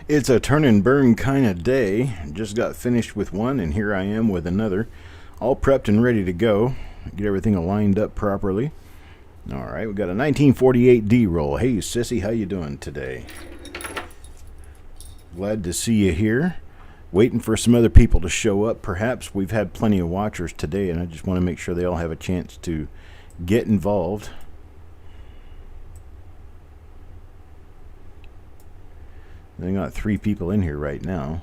It's a turn and burn kind of day. Just got finished with one, and here I am with another. All prepped and ready to go. Get everything lined up properly. All right, we got a 1948 D roll. Hey, Sissy, how you doing today? Glad to see you here. Waiting for some other people to show up. Perhaps we've had plenty of watchers today, and I just want to make sure they all have a chance to get involved. They got 3 people in here right now.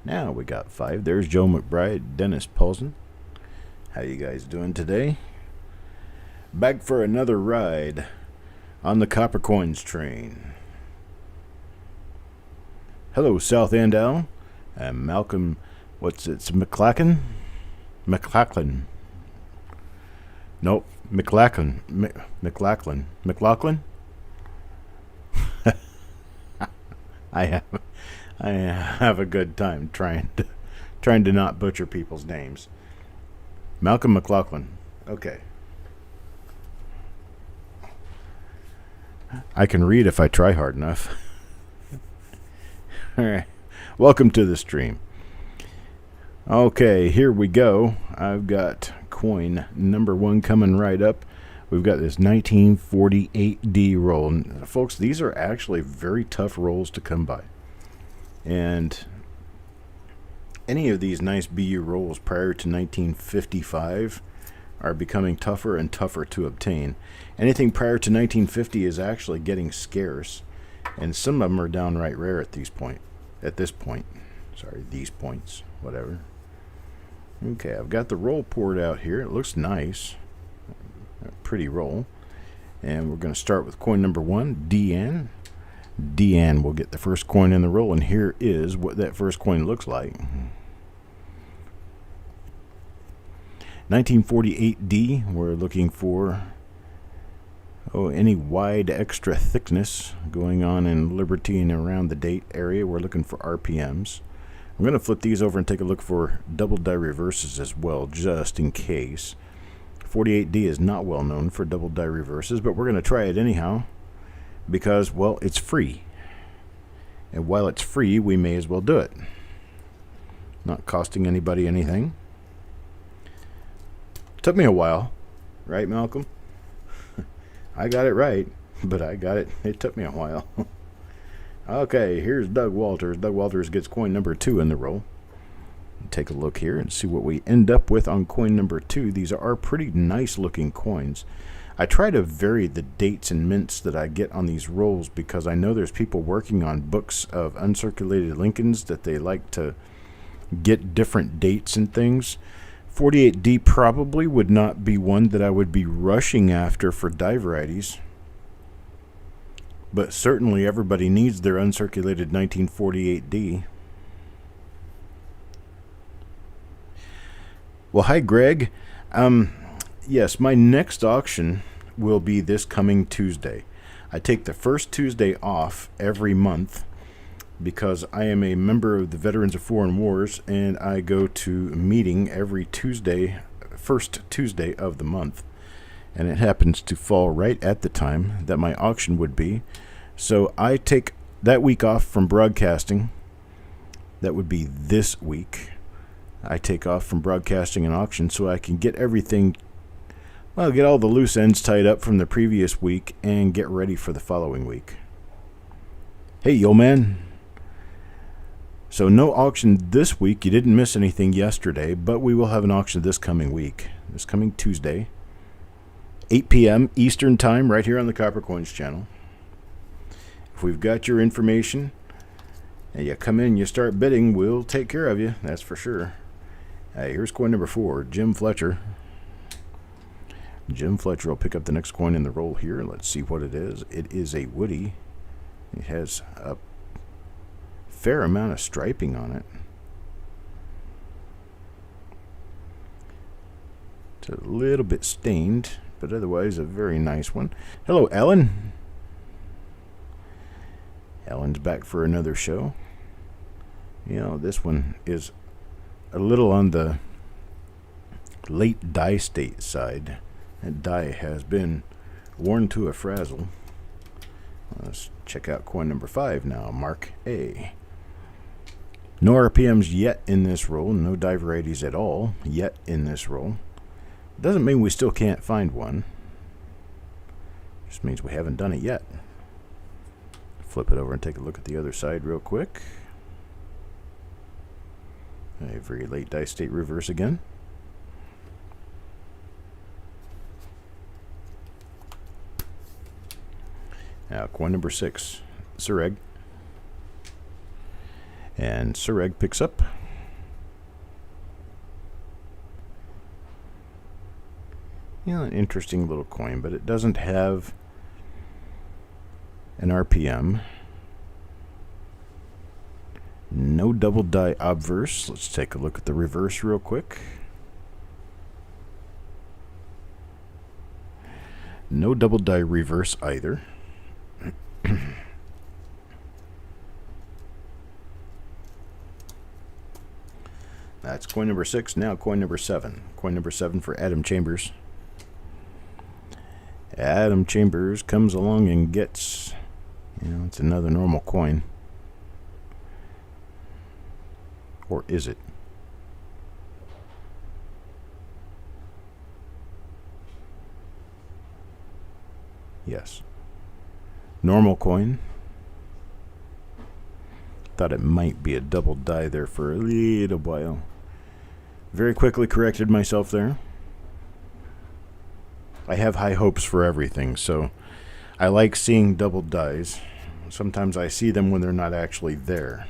Now we got 5. There's Joe McBride, Dennis Paulson. How you guys doing today? Back for another ride on the Copper Coins train. Hello, South End Al. I'm Malcolm. It's McLachlan? McLachlan. Nope. McLachlan. McLachlan. I have a good time trying to not butcher people's names. Malcolm McLachlan. Okay. I can read if I try hard enough. All right. Welcome to the stream. Okay, here we go. I've got coin number 1 coming right up. We've got this 1948D roll. And folks, these are actually very tough rolls to come by. And any of these nice BU rolls prior to 1955 are becoming tougher and tougher to obtain. Anything prior to 1950 is actually getting scarce, and some of them are downright rare at this point. Sorry, these points, whatever. Okay, I've got the roll poured out here. It looks nice. A pretty roll. And we're going to start with coin number 1, Deanne. Deanne will get the first coin in the roll, and here is what that first coin looks like. 1948D, we're looking for any wide extra thickness going on in Liberty and around the date area. We're looking for RPMs. I'm going to flip these over and take a look for double die reverses as well, just in case. 48D is not well known for double die reverses, but we're going to try it anyhow because, well, it's free. And while it's free, we may as well do it. Not costing anybody anything. Took me a while, right, Malcolm? I got it right, but it took me a while. Okay, here's Doug Walters. Doug Walters gets coin number 2 in the roll. Take a look here and see what we end up with on coin number 2. These are pretty nice looking coins. I try to vary the dates and mints that I get on these rolls because I know there's people working on books of uncirculated Lincolns that they like to get different dates and things. 48D probably would not be one that I would be rushing after for die varieties. But certainly everybody needs their uncirculated 1948D. Well, hi, Greg. Yes, my next auction will be this coming Tuesday. I take the first Tuesday off every month because I am a member of the Veterans of Foreign Wars, and I go to meeting every Tuesday, first Tuesday of the month. And it happens to fall right at the time that my auction would be. So I take that week off from broadcasting. That would be this week. I take off from broadcasting and auction so I can get everything, well, get all the loose ends tied up from the previous week and get ready for the following week. Hey, yo, man. So no auction this week. You didn't miss anything yesterday, but we will have an auction this coming week, this coming Tuesday, 8 p.m. Eastern Time, right here on the Copper Coins channel. If we've got your information and you come in and you start bidding, we'll take care of you, that's for sure. Hey, here's coin number 4, Jim Fletcher. Jim Fletcher will pick up the next coin in the roll here. Let's see what it is. It is a Woody. It has a fair amount of striping on it. It's a little bit stained, but otherwise a very nice one. Hello, Ellen. Ellen's back for another show. You know, this one is a little on the late die state side. That die has been Worn to a frazzle. Let's check out coin number 5 now. Mark A. No RPMs yet in this roll. No die varieties at all yet in this roll. Doesn't mean we still can't find one. Just means we haven't done it yet. Flip it over and take a look at the other side real quick. A very late die state reverse again. Now coin number 6, Sureg. And Sureg picks up. An interesting little coin, but it doesn't have an RPM. No double die obverse. Let's take a look at the reverse real quick. No double die reverse either. That's coin number 6. Now coin number 7. Coin number 7 for Adam Chambers. Adam Chambers comes along and gets, it's another normal coin. Or is it? Yes. Normal coin. Thought it might be a double die there for a little while. Very quickly corrected myself there. I have high hopes for everything, so I like seeing double dies. Sometimes I see them when they're not actually there.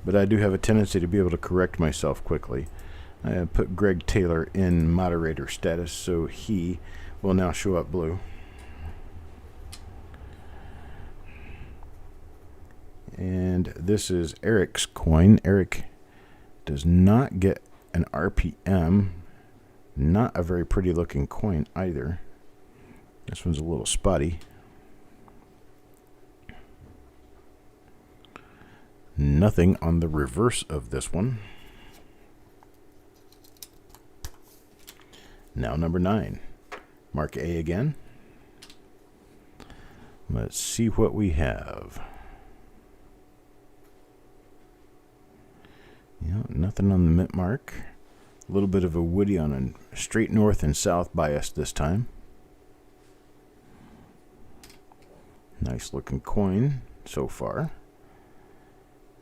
But I do have a tendency to be able to correct myself quickly. I put Greg Taylor in moderator status, so he will now show up blue. And this is Eric's coin. Eric does not get an RPM. Not a very pretty looking coin either. This one's a little spotty. Nothing on the reverse of this one. Now number 9. Mark A again. Let's see what we have. Nothing on the mint mark. A little bit of a woody on a straight north and south bias this time. Nice looking coin so far.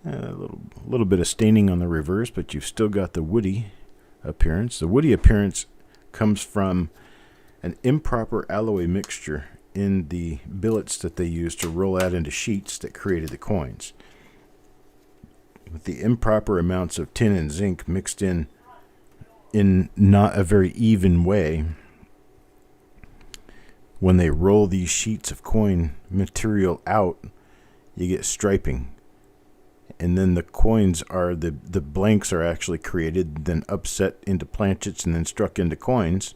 A little bit of staining on the reverse, but you've still got the woody appearance. The woody appearance comes from an improper alloy mixture in the billets that they used to roll out into sheets that created the coins. With the improper amounts of tin and zinc mixed in not a very even way, when they roll these sheets of coin material out, you get striping. And then the coins are, the blanks are actually created, then upset into planchets and then struck into coins.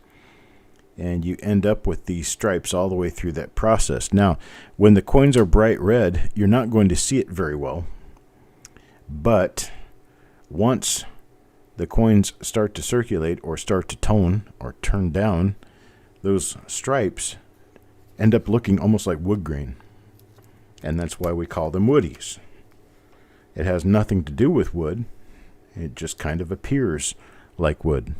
And you end up with these stripes all the way through that process. Now, when the coins are bright red, you're not going to see it very well. But once the coins start to circulate or start to tone or turn down, those stripes end up looking almost like wood grain. And that's why we call them woodies. It has nothing to do with wood. It just kind of appears like wood.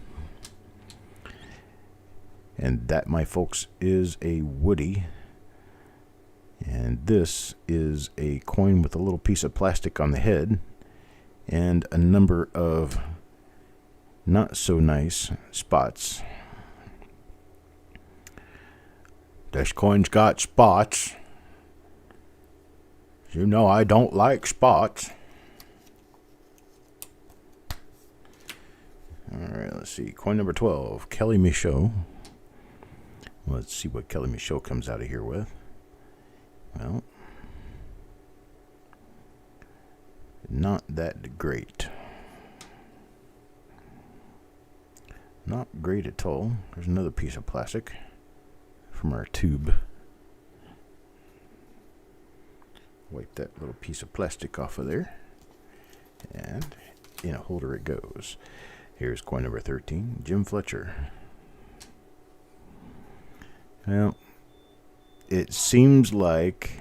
And that, my folks, is a woody. And this is a coin with a little piece of plastic on the head and a number of not so nice spots. This coin's got spots. You know I don't like spots. Alright, let's see. Coin number 12, Kelly Michaud. Let's see what Kelly Michaud comes out of here with. Well, not that great. Not great at all. There's another piece of plastic from our tube. Wipe that little piece of plastic off of there. And in a holder it goes. Here's coin number 13, Jim Fletcher. Well, it seems like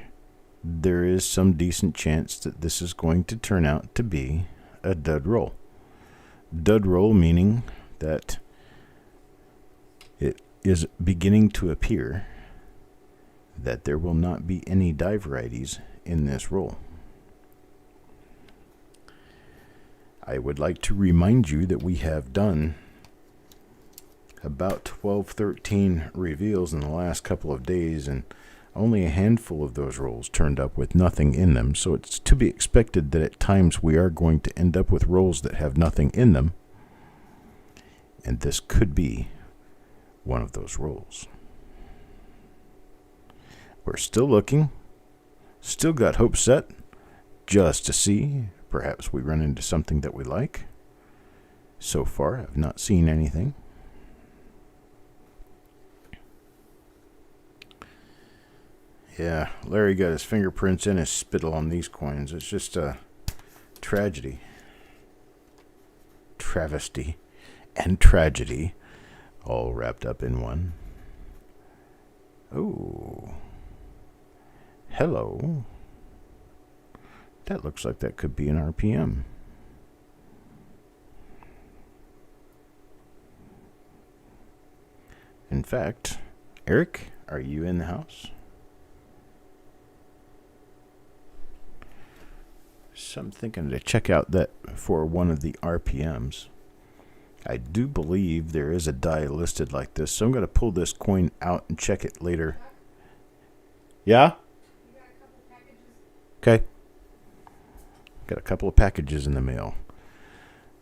there is some decent chance that this is going to turn out to be a dud roll. Dud roll meaning that it is beginning to appear that there will not be any die varieties in this roll. I would like to remind you that we have done about 12-13 reveals in the last couple of days, and only a handful of those rolls turned up with nothing in them, so it's to be expected that at times we are going to end up with rolls that have nothing in them, and this could be one of those rolls. We're still looking, still got hope set, just to see. Perhaps we run into something that we like. So far, I've not seen anything. Yeah, Larry got his fingerprints and his spittle on these coins. It's just a tragedy. Travesty and tragedy all wrapped up in one. Oh. Hello. That looks like that could be an RPM. In fact, Eric, are you in the house? So I'm thinking to check out that for one of the RPMs. I do believe there is a die listed like this, so I'm going to pull this coin out and check it later. Yeah? Okay. Got a couple of packages in the mail.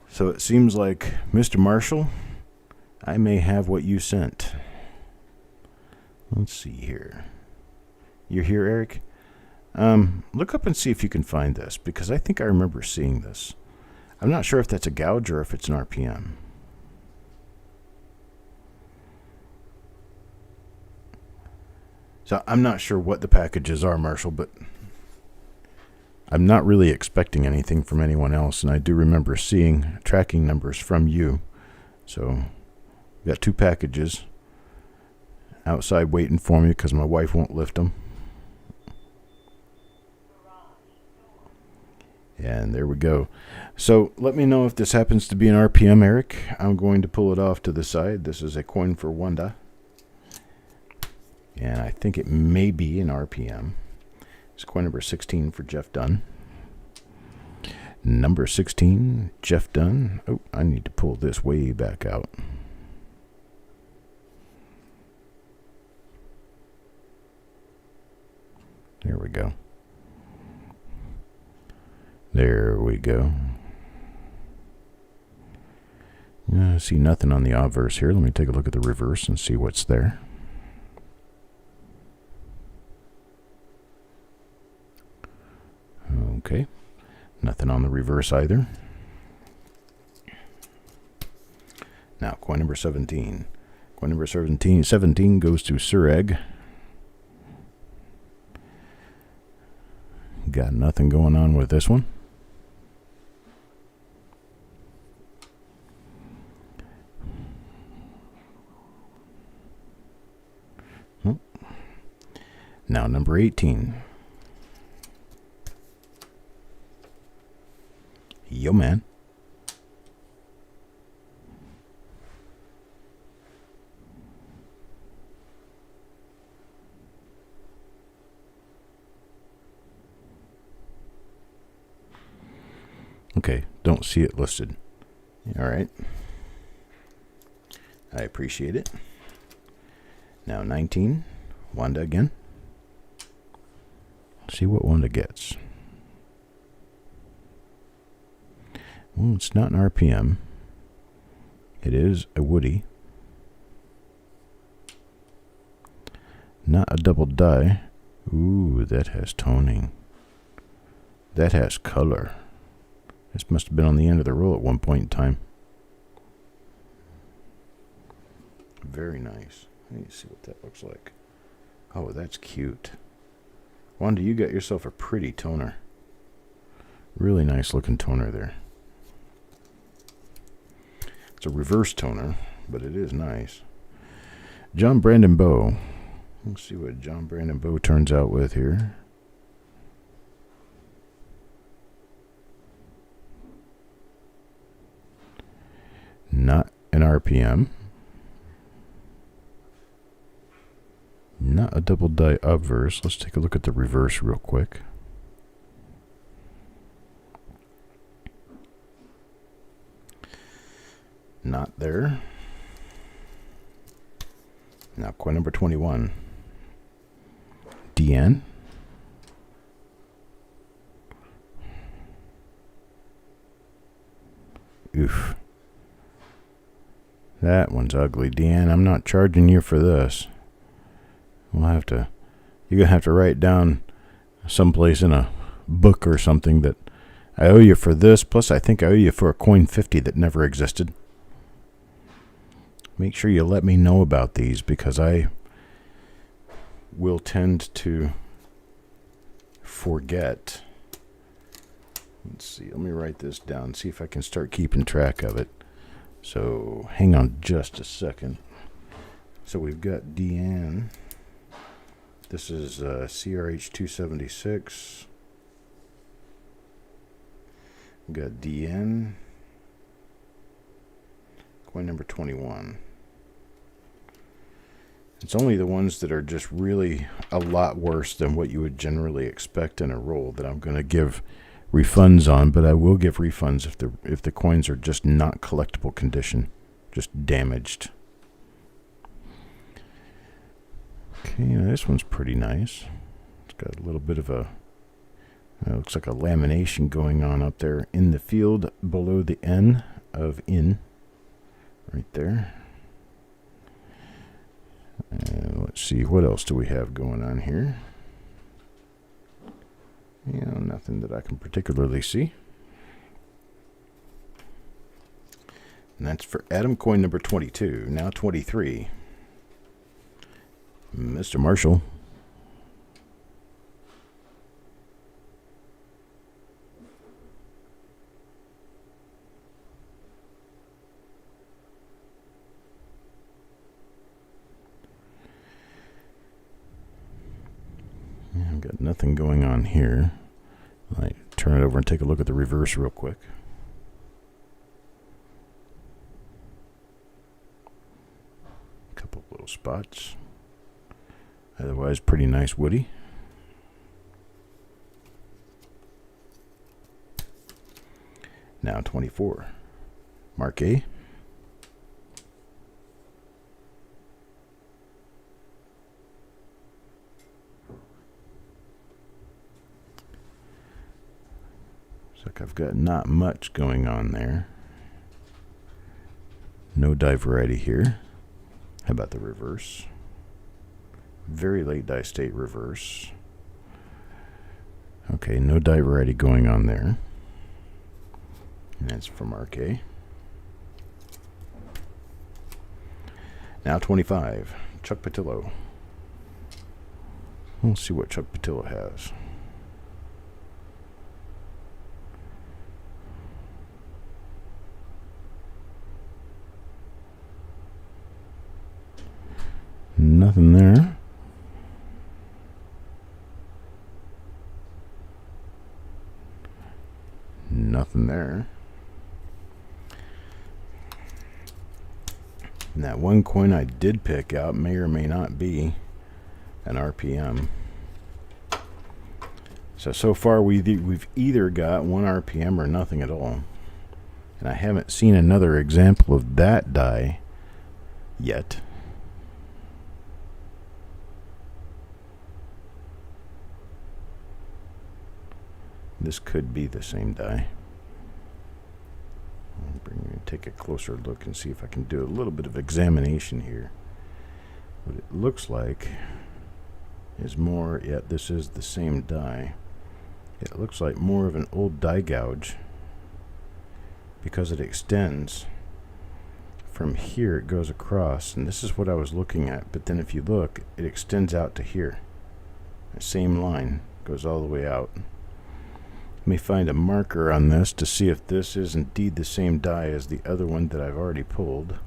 So it seems like, Mr. Marshall, I may have what you sent. Let's see here. You're here, Eric? Look up and see if you can find this, because I think I remember seeing this. I'm not sure if that's a gouge or if it's an RPM. So I'm not sure what the packages are, Marshall, but I'm not really expecting anything from anyone else, and I do remember seeing tracking numbers from you. So we got 2 packages outside waiting for me because my wife won't lift them. And there we go. So let me know if this happens to be an RPM, Eric. I'm going to pull it off to the side. This is a coin for Wanda. And I think it may be an RPM. It's coin number 16 for Jeff Dunn. Number 16, Jeff Dunn. Oh, I need to pull this way back out. There we go. There we go. I see nothing on the obverse here. Let me take a look at the reverse and see what's there. Okay. Nothing on the reverse either. Now, coin number 17. Coin number 17 goes to Sureg. Got nothing going on with this one. Now, number 18. Yo, man. Okay, don't see it listed. All right. I appreciate it. Now 19, Wanda again. See what Wanda gets. Well, it's not an RPM. It is a Woody. Not a double die. Ooh, that has toning. That has color. This must have been on the end of the roll at one point in time. Very nice. Let me see what that looks like. Oh, that's cute. Wanda, you got yourself a pretty toner. Really nice looking toner there. It's a reverse toner, but it is nice. John Brandon Bow. Let's see what John Brandon Bow turns out with here. Not an RPM. Not a double die obverse. Let's take a look at the reverse real quick. Not there. Now coin number 21. DN. Oof. That one's ugly, DN. I'm not charging you for this. You're gonna have to write down someplace in a book or something that I owe you for this, plus I think I owe you for a coin 50 that never existed. Make sure you let me know about these, because I will tend to forget. Let's see, let me write this down, see if I can start keeping track of it. So hang on just a second. So we've got DN. This is CRH 276. We've got DN. Coin number 21. It's only the ones that are just really a lot worse than what you would generally expect in a roll that I'm going to give refunds on, but I will give refunds if the coins are just not collectible condition, just damaged. Okay, now this one's pretty nice. It's got a little bit of a looks like a lamination going on up there in the field below the N of in, right there. And let's see, what else do we have going on here? Nothing that I can particularly see. And that's for Adam coin number 22. Now 23. Mr. Marshall. I've got nothing going on here. I turn it over and take a look at the reverse real quick. A couple little spots. Otherwise, pretty nice woody. Now 24. Mark A. Looks like I've got not much going on there. No die variety here. How about the reverse? Very late die state reverse. Okay, no die variety going on there. And that's from RK. Now 25. Chuck Patillo. Let's see what Chuck Patillo has. Nothing there. Nothing there. And that one coin I did pick out may or may not be an RPM. So far we've either got one RPM or nothing at all. And I haven't seen another example of that die yet. This could be the same die. I'll take a closer look and see if I can do a little bit of examination here. What it looks like is more, yeah, this is the same die. It looks like more of an old die gouge because it extends from here, it goes across, and this is what I was looking at, but then if you look, it extends out to here. The same line goes all the way out. Let me find a marker on this to see if this is indeed the same die as the other one that I've already pulled.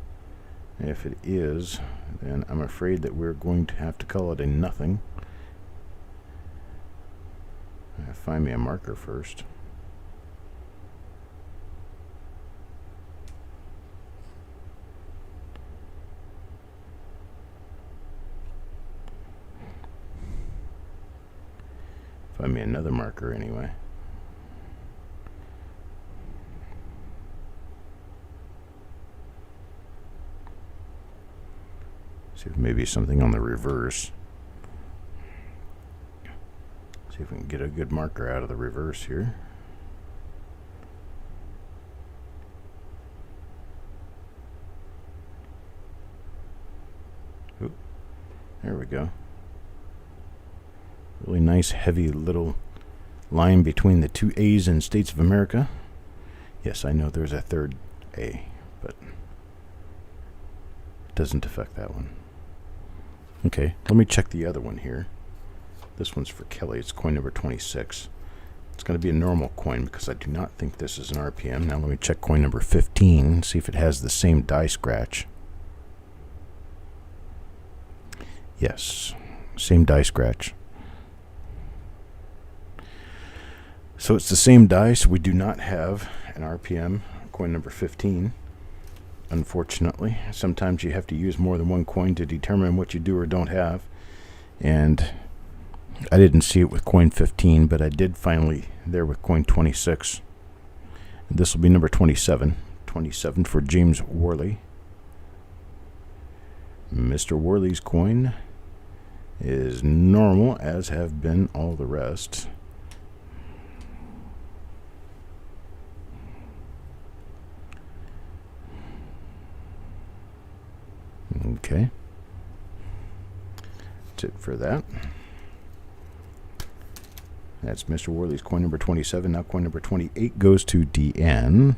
If it is, then I'm afraid that we're going to have to call it a nothing. Find me a marker first. Find me another marker anyway. See if maybe something on the reverse. See if we can get a good marker out of the reverse here. Oop, there we go. Really nice heavy little line between the two A's in States of America. Yes, I know there's a third A, but it doesn't affect that one. Okay, let me check the other one here. This one's for Kelly. It's coin number 26. It's going to be a normal coin because I do not think this is an RPM. Now let me check coin number 15, see if it has the same die scratch. Yes, same die scratch. So it's the same die, so we do not have an RPM, coin number 15. Unfortunately, sometimes you have to use more than one coin to determine what you do or don't have. And I didn't see it with coin 15, but I did finally there with coin 26. This will be number 27. 27 for James Worley. Mr. Worley's coin is normal, as have been all the rest. Okay, that's it for that. That's Mr. Worley's coin number 27. Now coin number 28 goes to DN.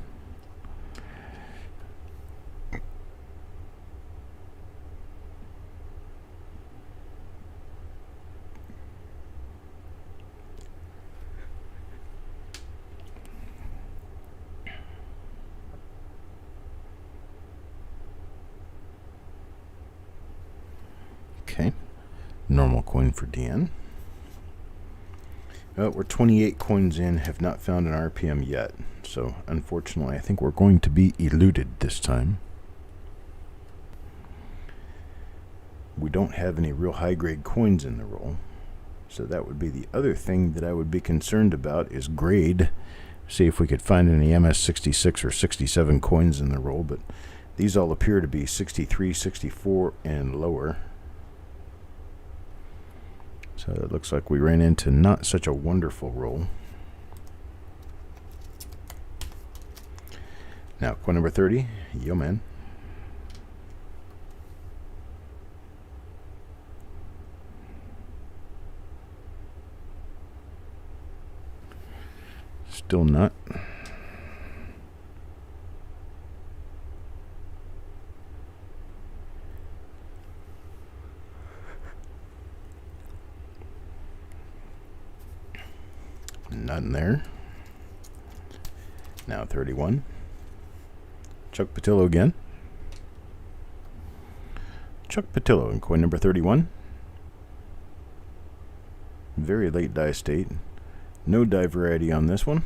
Okay, normal coin for DN. We're 28 coins in, have not found an RPM yet. So unfortunately, I think we're going to be eluded this time. We don't have any real high-grade coins in the roll. So that would be the other thing that I would be concerned about is grade. See if we could find any MS 66 or 67 coins in the roll, but these all appear to be 63, 64, and lower. So it looks like we ran into not such a wonderful roll. Now, coin number 30, yo man. Still not. Nothing there. Now 31. Chuck Patillo again. Chuck Patillo in coin number 31. Very late die state. No die variety on this one.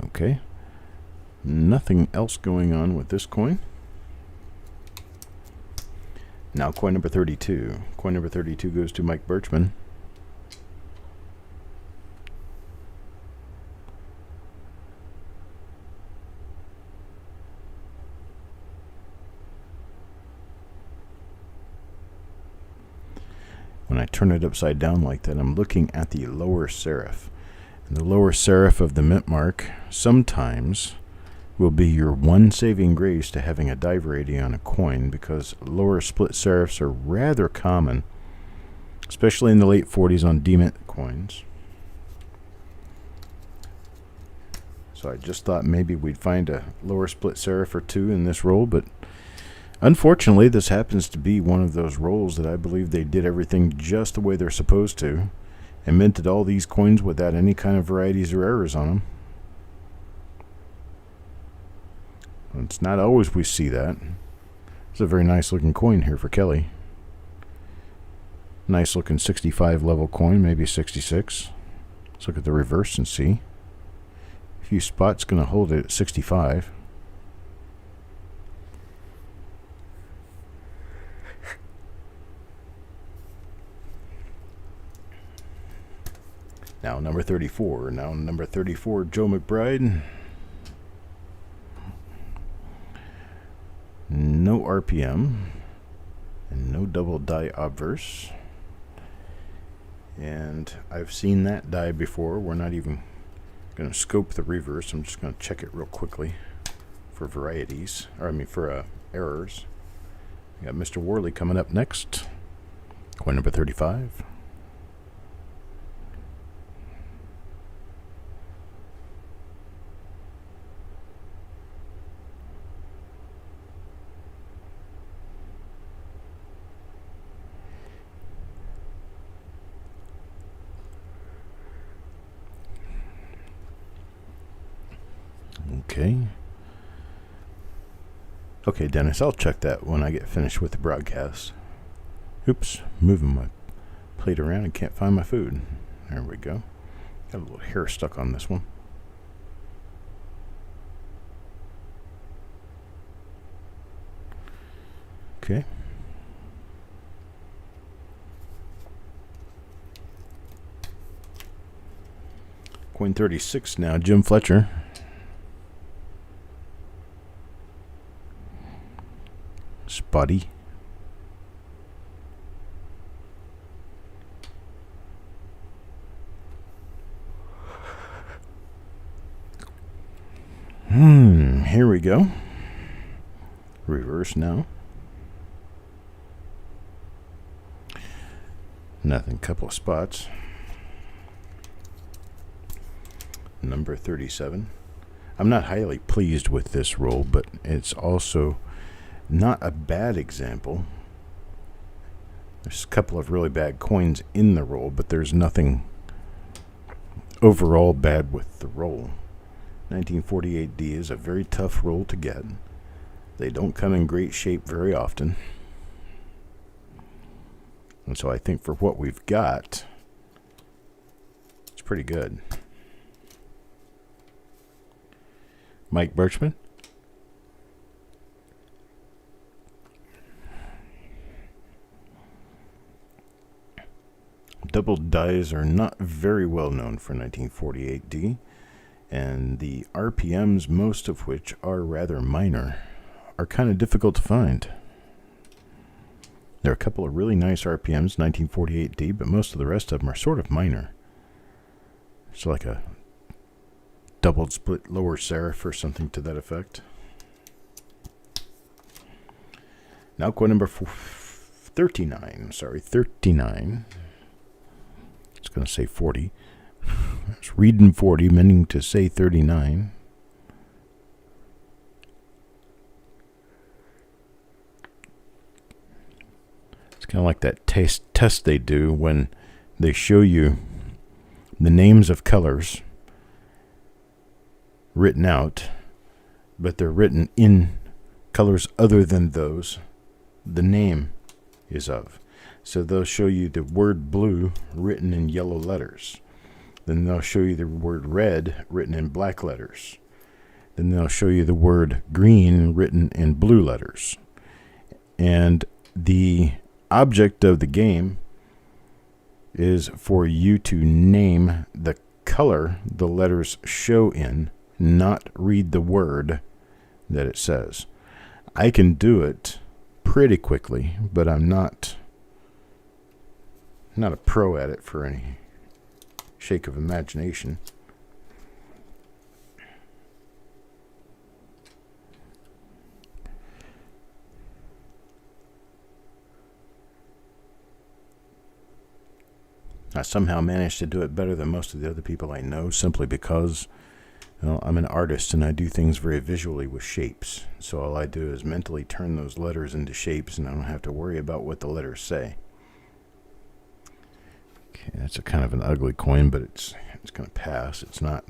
Okay. Nothing else going on with this coin. Now coin number 32. Coin number 32 goes to Mike Birchman. When I turn it upside down like that, I'm looking at the lower serif. And the lower serif of the mint mark sometimes will be your one saving grace to having a die variety on a coin, because lower split serifs are rather common, especially in the late 40s on demint coins. So I just thought maybe we'd find a lower split serif or two in this roll, but unfortunately this happens to be one of those rolls that I believe they did everything just the way they're supposed to, and minted all these coins without any kind of varieties or errors on them. It's not always we see that. It's a very nice looking coin here for Kelly. Nice looking 65 level coin, maybe 66. Let's look at the reverse and see. A few spots going to hold it at 65. Now number 34. Now number 34, Joe McBride. No RPM and no double die obverse. And I've seen that die before. We're not even going to scope the reverse. I'm just going to check it real quickly for varieties, or I mean for errors. We got Mr. Worley coming up next. Coin number 35. Okay, Dennis, I'll check that when I get finished with the broadcast. Oops, moving my plate around and can't find my food. There we go. Got a little hair stuck on this one. Okay. Coin 36 now, Jim Fletcher. Spotty. Here we go. Reverse now. Nothing, couple of spots. Number 37. I'm not highly pleased with this roll, but it's also not a bad example. There's a couple of really bad coins in the roll, but there's nothing overall bad with the roll. 1948D is a very tough roll to get. They don't come in great shape very often. And so I think for what we've got, it's pretty good. Mike Birchman. Double dies are not very well known for 1948D, and the RPMs, most of which are rather minor, are kind of difficult to find. There are a couple of really nice RPMs, 1948D, but most of the rest of them are sort of minor. It's like a doubled split lower serif or something to that effect. Now coin number 39. Sorry, 39. It's going to say 40. I was reading 40, meaning to say 39. It's kind of like that test they do when they show you the names of colors written out, but they're written in colors other than those the name is of. So they'll show you the word blue written in yellow letters. Then they'll show you the word red written in black letters. Then they'll show you the word green written in blue letters. And the object of the game is for you to name the color the letters show in, not read the word that it says. I can do it pretty quickly, but I'm not a pro at it for any shake of imagination. I somehow managed to do it better than most of the other people I know, simply because, well, I'm an artist and I do things very visually with shapes. So all I do is mentally turn those letters into shapes, and I don't have to worry about what the letters say. Okay, It's a kind of an ugly coin, but it's going to pass. It's not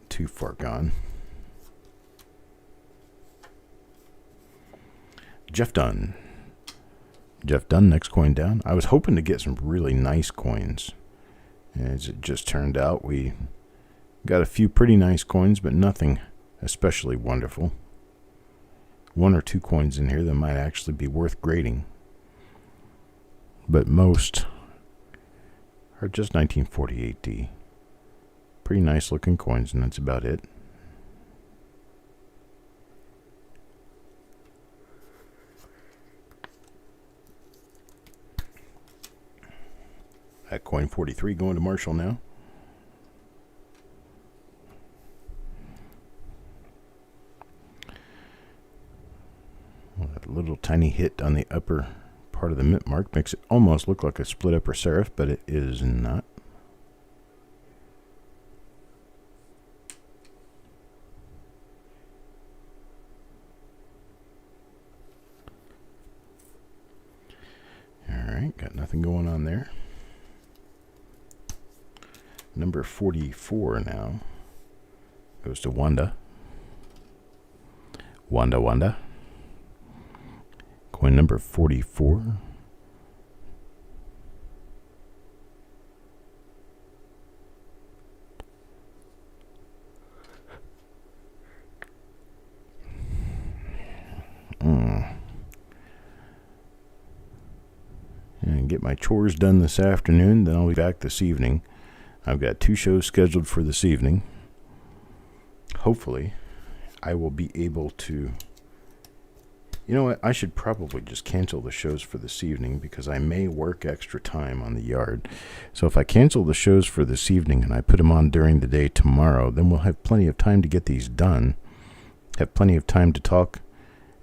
too far gone. Jeff Dunn. Jeff Dunn, next coin down. I was hoping to get some really nice coins. As it just turned out, we got a few pretty nice coins, but nothing especially wonderful. One or two coins in here that might actually be worth grading. But most are just 1948D. Pretty nice looking coins, and that's about it. At coin 43 going to Marshall now. Well, that little tiny hit on the upper part of the mint mark makes it almost look like a split upper serif, but it is not. Alright, got nothing going on there. Number 44 now goes to Wanda. Wanda. Coin number 44. And get my chores done this afternoon, then I'll be back this evening. I've got 2 shows scheduled for this evening. Hopefully, I will be able to... You know what? I should probably just cancel the shows for this evening because I may work extra time on the yard. So if I cancel the shows for this evening and I put them on during the day tomorrow, then we'll have plenty of time to get these done. Have plenty of time to talk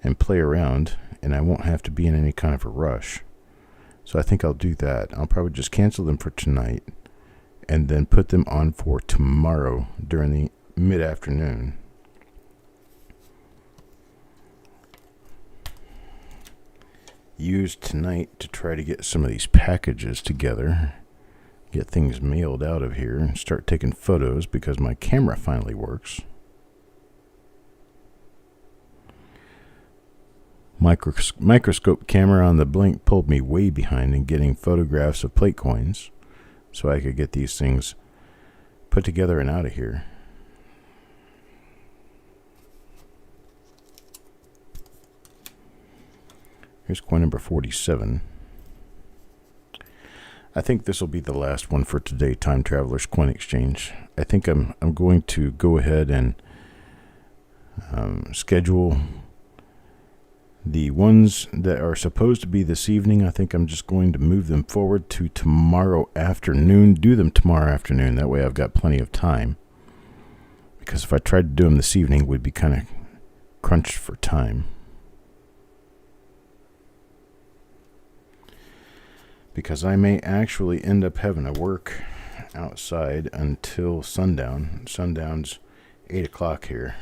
and play around, and I won't have to be in any kind of a rush. So I think I'll do that. I'll probably just cancel them for tonight and then put them on for tomorrow during the mid-afternoon. Use tonight to try to get some of these packages together, get things mailed out of here, and start taking photos because my camera finally works. Microscope camera on the Blink pulled me way behind in getting photographs of plate coins so I could get these things put together and out of here. Here's coin number 47. I think this will be the last one for today, Time Traveler's Coin Exchange. I think I'm going to go ahead and schedule the ones that are supposed to be this evening. I think I'm just going to move them forward to tomorrow afternoon. Do them tomorrow afternoon. That way I've got plenty of time. Because if I tried to do them this evening, we'd be kind of crunched for time. Because I may actually end up having to work outside until sundown. Sundown's 8 o'clock here.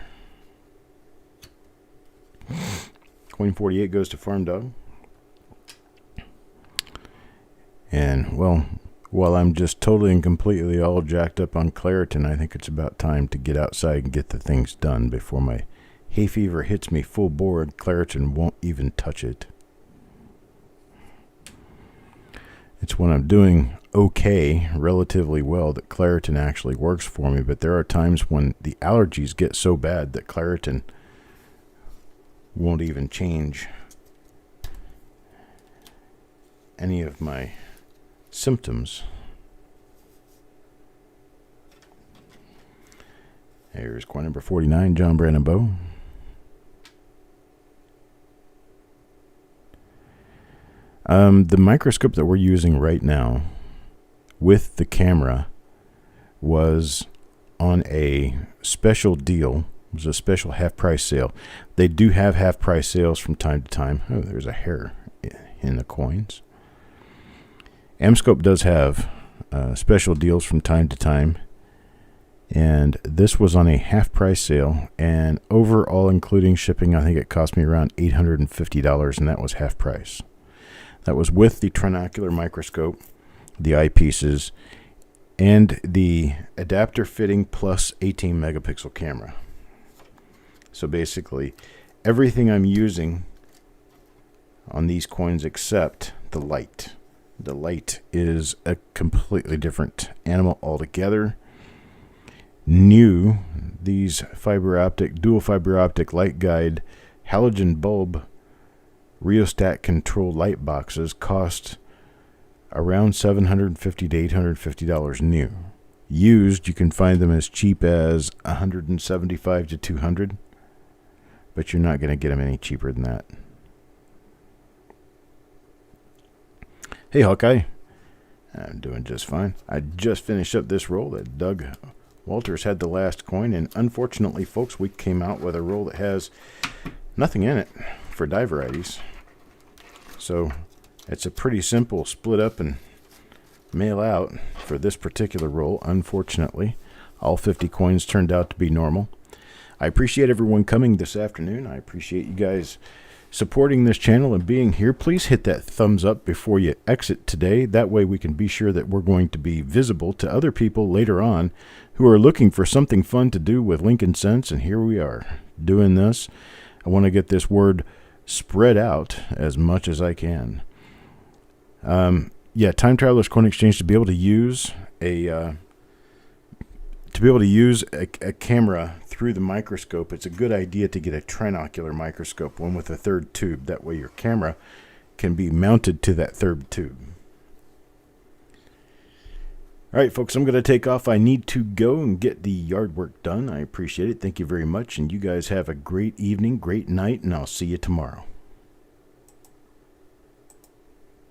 Coin 48 goes to Farm Dog. And, well, while I'm just totally and completely all jacked up on Claritin, I think it's about time to get outside and get the things done before my hay fever hits me full bore and Claritin won't even touch it. It's when I'm doing okay, relatively well, that Claritin actually works for me. But there are times when the allergies get so bad that Claritin won't even change any of my symptoms. Here's coin number 49, John Brandon Bow. The microscope that we're using right now with the camera was on a special deal. It was a special half-price sale. They do have half-price sales from time to time. Oh, there's a hair in the coins. Amscope does have special deals from time to time. And this was on a half-price sale. And overall, including shipping, I think it cost me around $850, and that was half price. That was with the trinocular microscope. the eyepieces, and the adapter fitting plus 18 megapixel camera. So basically, everything I'm using on these coins except the light. The light is a completely different animal altogether. New, these dual fiber optic light guide halogen bulb rheostat control light boxes cost around $750 to $850 new. Used, you can find them as cheap as $175 to $200, but you're not going to get them any cheaper than that. Hey, Hawkeye. I'm doing just fine. I just finished up this roll that Doug Walters had the last coin, and unfortunately, folks, we came out with a roll that has nothing in it for die varieties. So it's a pretty simple split up and mail out for this particular roll. Unfortunately, all 50 coins turned out to be normal. I appreciate everyone coming this afternoon. I appreciate you guys supporting this channel and being here. Please hit that thumbs up before you exit today. That way we can be sure that we're going to be visible to other people later on who are looking for something fun to do with Lincoln Cents, and here we are doing this. I want to get this word spread out as much as I can. Time Traveler's Coin Exchange, to be able to use a camera through the microscope, it's a good idea to get a trinocular microscope, one with a third tube. That way your camera can be mounted to that third tube. All right, folks, I'm going to take off. I need to go and get the yard work done. I appreciate it. Thank you very much, and you guys have a great evening, great night, and I'll see you tomorrow.